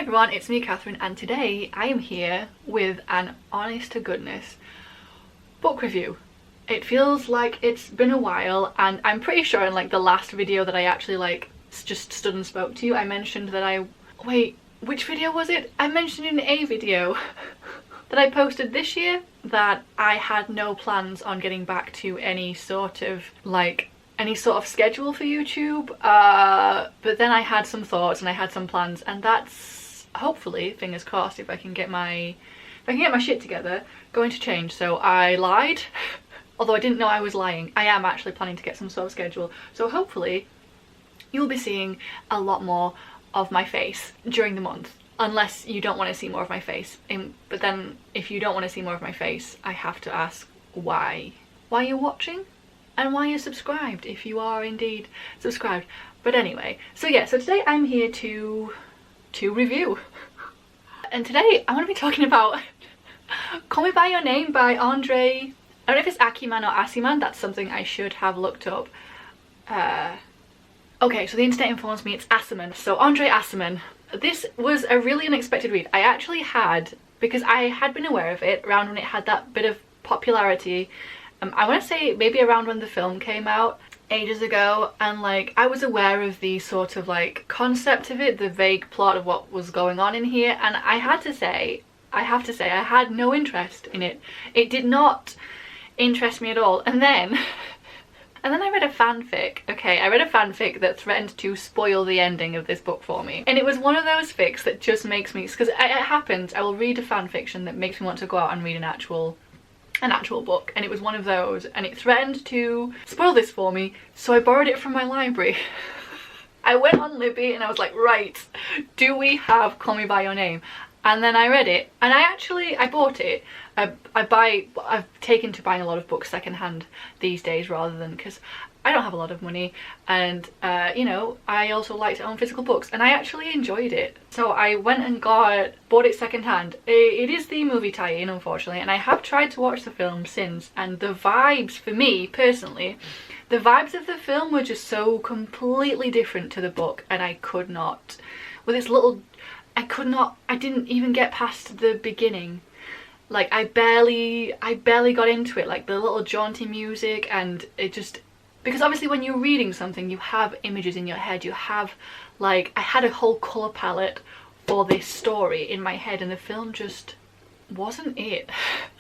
everyone, it's me Catherine, and today I am here with an honest to goodness book review. It feels like it's been a while, and I'm pretty sure in like the last video that I actually just stood and spoke to you, I mentioned that wait, which video was it? I mentioned in a video that I posted this year that I had no plans on getting back to any sort of schedule for YouTube, but then I had some thoughts and I had some plans, and that's hopefully, fingers crossed, if I can get my shit together, going to change. So I lied, although I didn't know I was lying. I am actually planning to get some sort of schedule, so hopefully you'll be seeing a lot more of my face during the month, unless you don't want to see more of my face. But then if you don't want to see more of my face, I have to ask why you're watching and why you're subscribed, if you are indeed subscribed. But anyway, so today I'm here to review. And today I want to be talking about Call Me By Your Name by Andre. I don't know if it's Akiman or Asiman, that's something I should have looked up. Okay, so the internet informs me it's Asiman. So Andre Asiman. This was a really unexpected read. I actually had, because I had been aware of it around when it had that bit of popularity. I want to say maybe around when the film came out ages ago, and I was aware of the sort of concept of it, the vague plot of what was going on in here, and I have to say I had no interest in it. It did not interest me at all. And then I read a fanfic. Okay, I read a fanfic that threatened to spoil the ending of this book for me. And it was one of those fics that just makes me, because it happens, I will read a fanfiction that makes me want to go out and read an actual book, and it was one of those, and it threatened to spoil this for me, so I borrowed it from my library. I went on Libby and I was like, right, do we have Call Me By Your Name? And then I read it, and I bought it. I've taken to buying a lot of books secondhand these days, rather than, because I don't have a lot of money, and you know, I also like to own physical books, and I actually enjoyed it. So I went and bought it secondhand. It is the movie tie-in, unfortunately, and I have tried to watch the film since, and the vibes, for me personally, the vibes of the film were just so completely different to the book, and I could not, with its little, I didn't even get past the beginning. I barely got into it, the little jaunty music, and it just, because obviously when you're reading something you have images in your head, you have I had a whole colour palette for this story in my head, and the film just wasn't it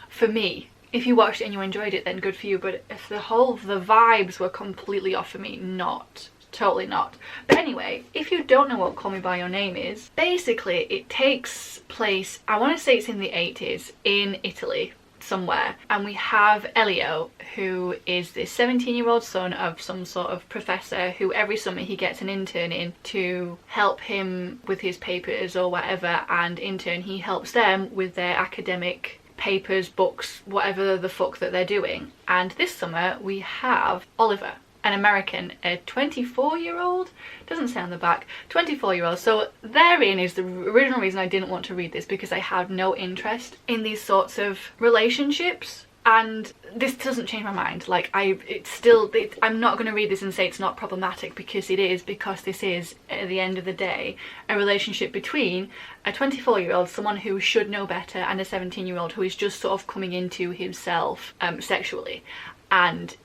for me. If you watched it and you enjoyed it, then good for you, but if the vibes were completely off for me, not. Totally not. But anyway, if you don't know what Call Me By Your Name is, basically it takes place, I want to say it's in the 80s, in Italy somewhere, and we have Elio, who is this 17-year-old son of some sort of professor who every summer he gets an intern in to help him with his papers or whatever, and in turn he helps them with their academic papers, books, whatever the fuck that they're doing. And this summer we have Oliver, an American, a 24-year-old, doesn't say on the back, 24-year-old. So therein is the original reason I didn't want to read this, because I had no interest in these sorts of relationships. And this doesn't change my mind. I'm not going to read this and say it's not problematic, because it is, because this is, at the end of the day, a relationship between a 24-year-old, someone who should know better, and a 17-year-old who is just sort of coming into himself sexually. And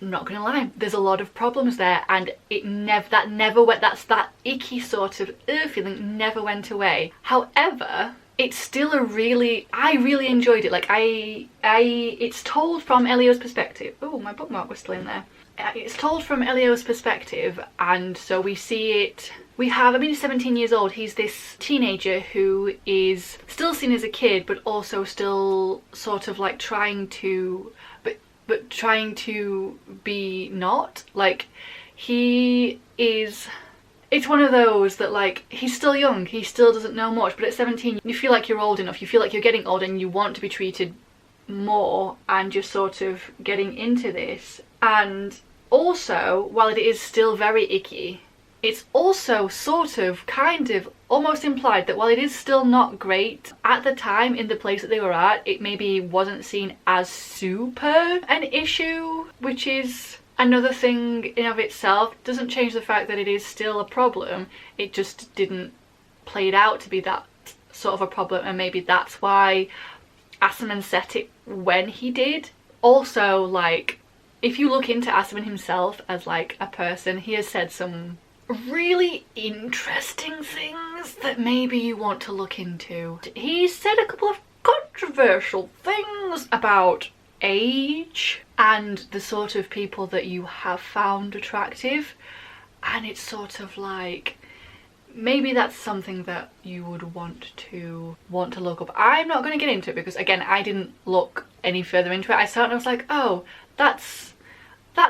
I'm not gonna lie, there's a lot of problems there, and that icky sort of feeling never went away. However, it's still I really enjoyed it. It's told from Elio's perspective. Oh, my bookmark was still in there. It's told from Elio's perspective, and so we see it. He's 17 years old. He's this teenager who is still seen as a kid, but also still sort of trying to be not. It's one of those that he's still young, he still doesn't know much, but at 17 you feel like you're old enough, you feel like you're getting old, and you want to be treated more, and you're sort of getting into this. And also, while it is still very icky, it's also sort of kind of almost implied that while it is still not great at the time in the place that they were at, it maybe wasn't seen as super an issue, which is another thing in of itself. Doesn't change the fact that it is still a problem. It just didn't played out to be that sort of a problem, and maybe that's why Asserman set it when he did. Also, like, if you look into Asserman himself as like a person, he has said some really interesting things that maybe you want to look into. He said a couple of controversial things about age and the sort of people that you have found attractive, and it's sort of like, maybe that's something that you would want to look up. I'm not going to get into it because, again, I didn't look any further into it. I saw it and I was like, oh, that's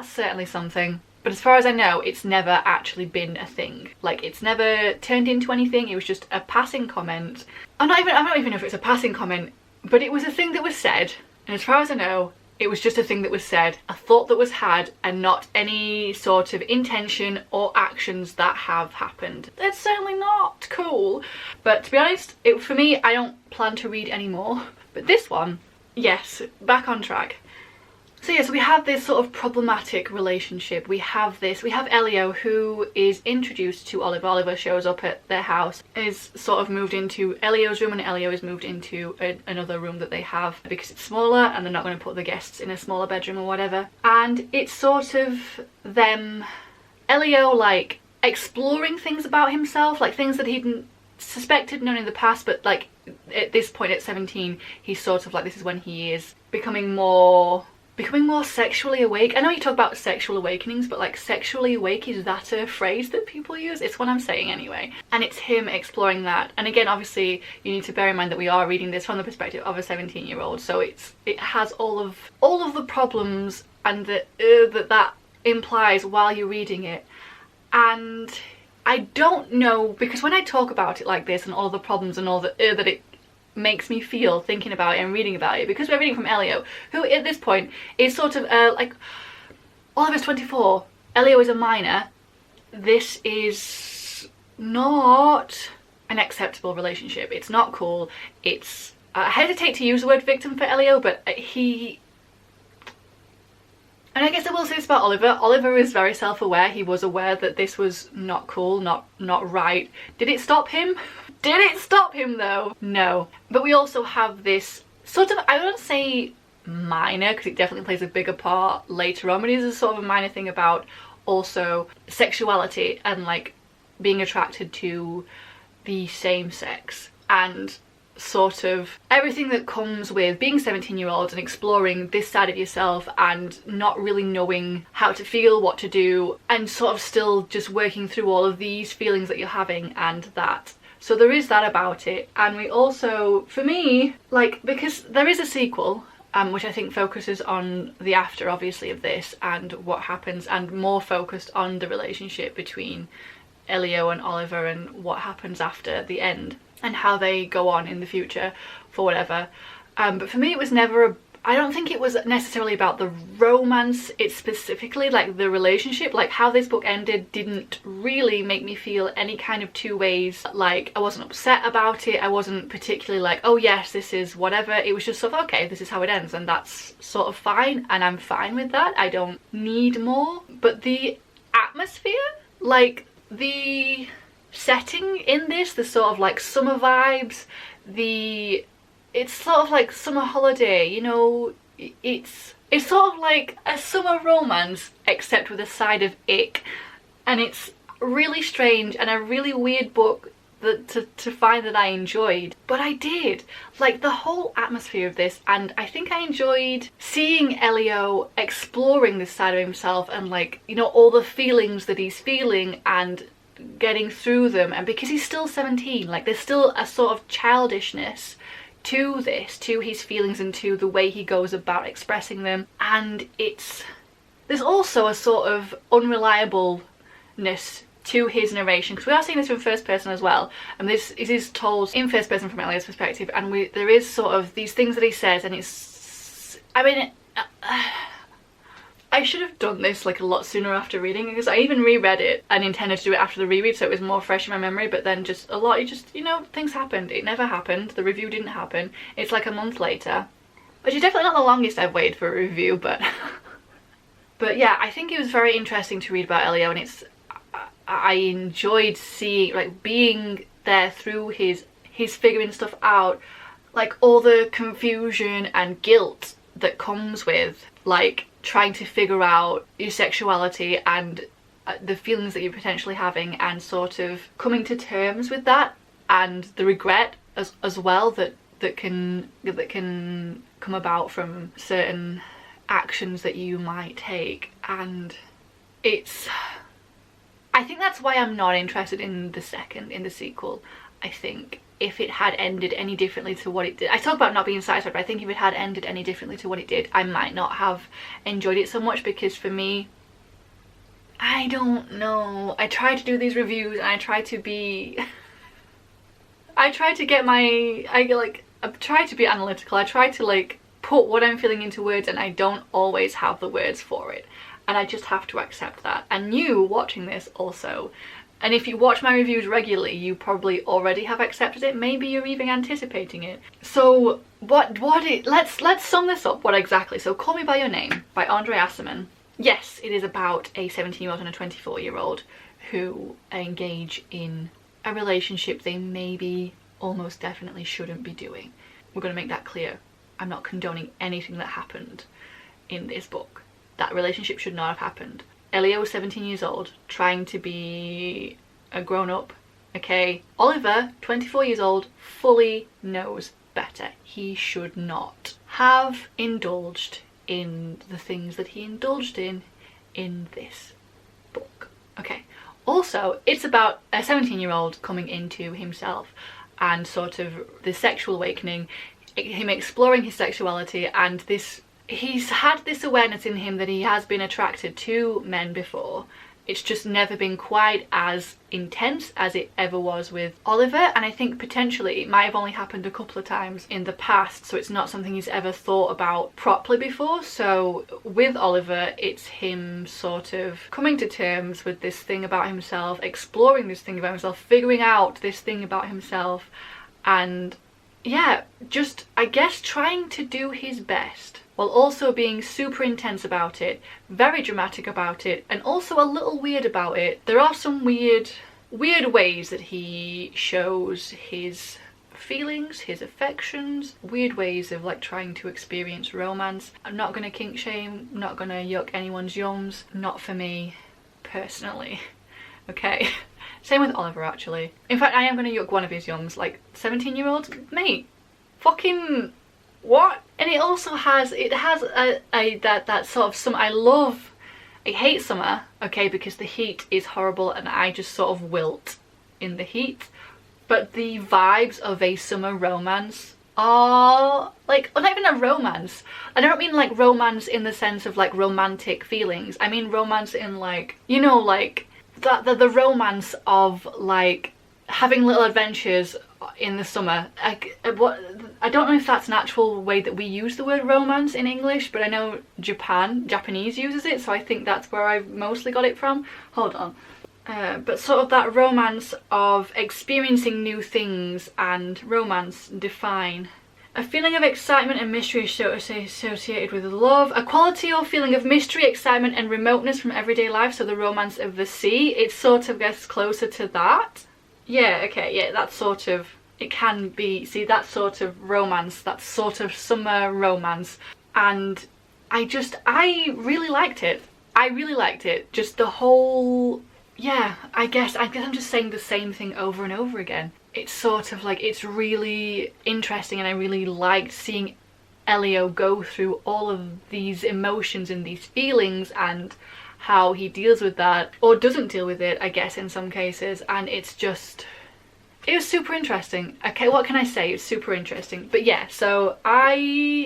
certainly something. But as far as I know, it's never actually been a thing. Like, it's never turned into anything. It was just a passing comment. I don't even know if it's a passing comment, but it was a thing that was said. And as far as I know, it was just a thing that was said, a thought that was had, and not any sort of intention or actions that have happened. That's certainly not cool. But to be honest, for me, I don't plan to read anymore. But this one, yes, back on track. So yes, we have this sort of problematic relationship. We have Elio, who is introduced to Oliver. Oliver shows up at their house, is sort of moved into Elio's room, and Elio is moved into another room that they have because it's smaller and they're not going to put the guests in a smaller bedroom or whatever. And it's sort of them, Elio, like, exploring things about himself, like things that he'd suspected known in the past, but like at this point at 17, he's sort of like, this is when he is becoming more sexually awake. I know you talk about sexual awakenings, but like, sexually awake, is that a phrase that people use? It's what I'm saying anyway. And it's him exploring that. And again, obviously, you need to bear in mind that we are reading this from the perspective of a 17-year-old, so it has all of the problems and that implies while you're reading it. And I don't know, because when I talk about it like this and all the problems and all the that it makes me feel thinking about it and reading about it, because we're reading from Elio, who at this point is sort of like, Oliver's 24, Elio is a minor. This is not an acceptable relationship. It's not cool. It's I hesitate to use the word victim for Elio, but and I guess I will say this about Oliver. Oliver is very self-aware. He was aware that this was not cool, not right. Did it stop him? Did it stop him though? No. But we also have this sort of, I wouldn't say minor, because it definitely plays a bigger part later on, but it is a sort of a minor thing about also sexuality and like being attracted to the same sex, and sort of everything that comes with being 17-year-olds and exploring this side of yourself and not really knowing how to feel, what to do, and sort of still just working through all of these feelings that you're having and that. So there is that about it. And we also, for me, like, because there is a sequel, which I think focuses on the after, obviously, of this and what happens, and more focused on the relationship between Elio and Oliver and what happens after the end and how they go on in the future for whatever. But for me, it was never I don't think it was necessarily about the romance. It's specifically like the relationship. Like, how this book ended didn't really make me feel any kind of two ways. Like, I wasn't upset about it. I wasn't particularly like, oh yes, this is whatever. It was just sort of, okay, this is how it ends, and that's sort of fine, and I'm fine with that. I don't need more. But the atmosphere, like the setting in this, the sort of like summer vibes, it's sort of like summer holiday, you know, it's sort of like a summer romance except with a side of ick, and it's really strange and a really weird book that to find that I enjoyed, but I did. Like, the whole atmosphere of this, and I think I enjoyed seeing Elio exploring this side of himself and, like, you know, all the feelings that he's feeling and getting through them. And because he's still 17, like, there's still a sort of childishness to this, to his feelings and to the way he goes about expressing them. And there's also a sort of unreliableness to his narration, because we are seeing this from first person as well, and this is told in first person from Elio's perspective, and there is sort of these things that he says, and it's, I mean, I should have done this like a lot sooner after reading, because I even reread it and intended to do it after the reread so it was more fresh in my memory, but then just a lot, you know, things happened. It never happened. The review didn't happen. It's like a month later, which is definitely not the longest I've waited for a review, but but yeah, I think it was very interesting to read about Elio, and I enjoyed seeing, like, being there through his figuring stuff out, like all the confusion and guilt that comes with like trying to figure out your sexuality and the feelings that you're potentially having, and sort of coming to terms with that, and the regret as well that can come about from certain actions that you might take. And I think that's why I'm not interested in the sequel. I think if it had ended any differently to what it did, I talk about not being satisfied, but I think if it had ended any differently to what it did, I might not have enjoyed it so much, because for me, I don't know, I try to do these reviews and I try to be I try to be analytical, I try to like put what I'm feeling into words, and I don't always have the words for it, and I just have to accept that. And you watching this also, and if you watch my reviews regularly, you probably already have accepted it, maybe you're even anticipating it. So let's sum this up. What exactly? So Call Me By Your Name by Andre Asserman. Yes, it is about a 17-year-old and a 24-year-old who engage in a relationship they maybe almost definitely shouldn't be doing. We're going to make that clear. I'm not condoning anything that happened in this book. That relationship should not have happened. Elio was 17 years old, trying to be a grown-up, okay? Oliver, 24 years old, fully knows better. He should not have indulged in the things that he indulged in this book, okay? Also, it's about a 17-year-old coming into himself and sort of the sexual awakening, him exploring his sexuality, and he's had this awareness in him that he has been attracted to men before. It's just never been quite as intense as it ever was with Oliver, and I think potentially it might have only happened a couple of times in the past, so it's not something he's ever thought about properly before. So with Oliver, it's him sort of coming to terms with this thing about himself, exploring this thing about himself, figuring out this thing about himself, and yeah, just I guess trying to do his best, while also being super intense about it, very dramatic about it, and also a little weird about it. There are some weird ways that he shows his feelings, his affections, weird ways of like trying to experience romance. I'm not gonna kink shame, I'm not gonna yuck anyone's yums, not for me personally, okay? Same with Oliver, actually. In fact, I am gonna yuck one of his yums, like 17-year-olds, mate, fucking what? And it also has, that sort of summer. I hate summer, okay, because the heat is horrible and I just sort of wilt in the heat. But the vibes of a summer romance are like, well, not even a romance. I don't mean like romance in the sense of like romantic feelings. I mean romance in like, you know, like the romance of like having little adventures in the summer. Like, I don't know if that's an actual way that we use the word romance in English, but I know Japanese uses it, so I think that's where I've mostly got it from. Hold on. But sort of that romance of experiencing new things, and romance, define. A feeling of excitement and mystery associated with love. A quality or feeling of mystery, excitement and remoteness from everyday life, so the romance of the sea. It sort of gets closer to that. Yeah, okay, yeah, that's sort of, it can be, see, that sort of romance, that sort of summer romance. And I really liked it. I really liked it. Just the whole, yeah, I guess I'm just saying the same thing over and over again. It's sort of like, it's really interesting, and I really liked seeing Elio go through all of these emotions and these feelings, and how he deals with that, or doesn't deal with it, I guess, in some cases. And it's just, it was super interesting. Okay, what can I say? It's super interesting. But yeah, so I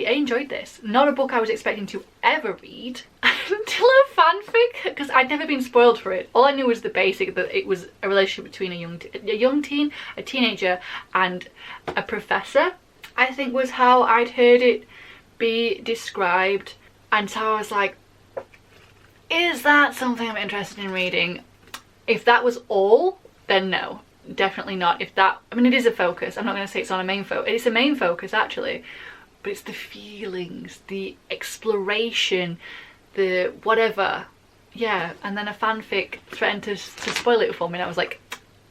enjoyed this. Not a book I was expecting to ever read until a fanfic, because I'd never been spoiled for it. All I knew was the basic, that it was a relationship between a teenager and a professor, I think was how I'd heard it be described. And so I was like, is that something I'm interested in reading? If that was all, then no, definitely not. If that, I mean, it is a focus. I'm not going to say it's on a main focus. It's a main focus, actually. But it's the feelings, the exploration, the whatever. Yeah, and then a fanfic threatened to spoil it for me, and I was like,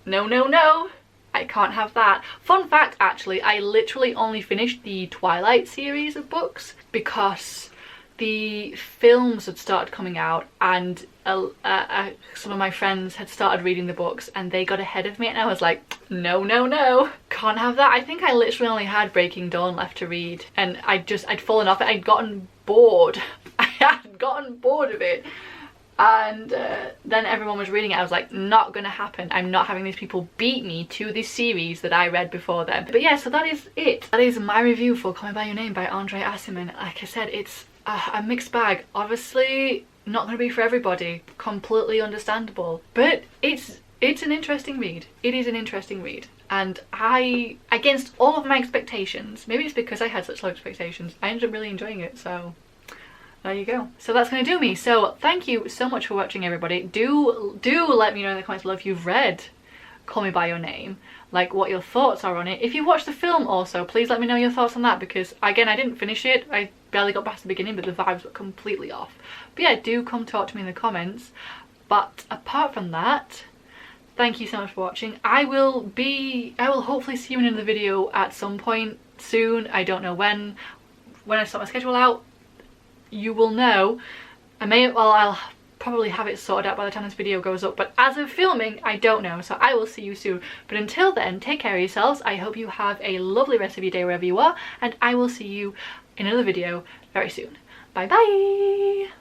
no, no, no. I can't have that. Fun fact, actually, I literally only finished the Twilight series of books because the films had started coming out, and some of my friends had started reading the books and they got ahead of me, and I was like, no, no, no, can't have that. I think I literally only had Breaking Dawn left to read, and I'd fallen off it. I'd gotten bored. I had gotten bored of it. And then everyone was reading it. I was like, not gonna happen. I'm not having these people beat me to this series that I read before them. But yeah, so that is it. That is my review for Call Me By Your Name by Andre Aciman. Like I said, it's a mixed bag. Obviously not gonna be for everybody, completely understandable, but it's an interesting read. It is an interesting read, and I, against all of my expectations, maybe it's because I had such low expectations, I ended up really enjoying it. So there you go. So that's gonna do me. So thank you so much for watching, everybody. Do let me know in the comments below if you've read Call Me By Your Name, like what your thoughts are on it. If you watched the film also, please let me know your thoughts on that, because again, I didn't finish it. I barely got past the beginning, but the vibes were completely off. But yeah, do come talk to me in the comments. But apart from that, thank you so much for watching. I will hopefully see you in another video at some point soon. I don't know when I sort my schedule out, you will know. I'll probably have it sorted out by the time this video goes up, but as of filming, I don't know, so I will see you soon. But until then, take care of yourselves. I hope you have a lovely rest of your day wherever you are, and I will see you in another video very soon. Bye bye!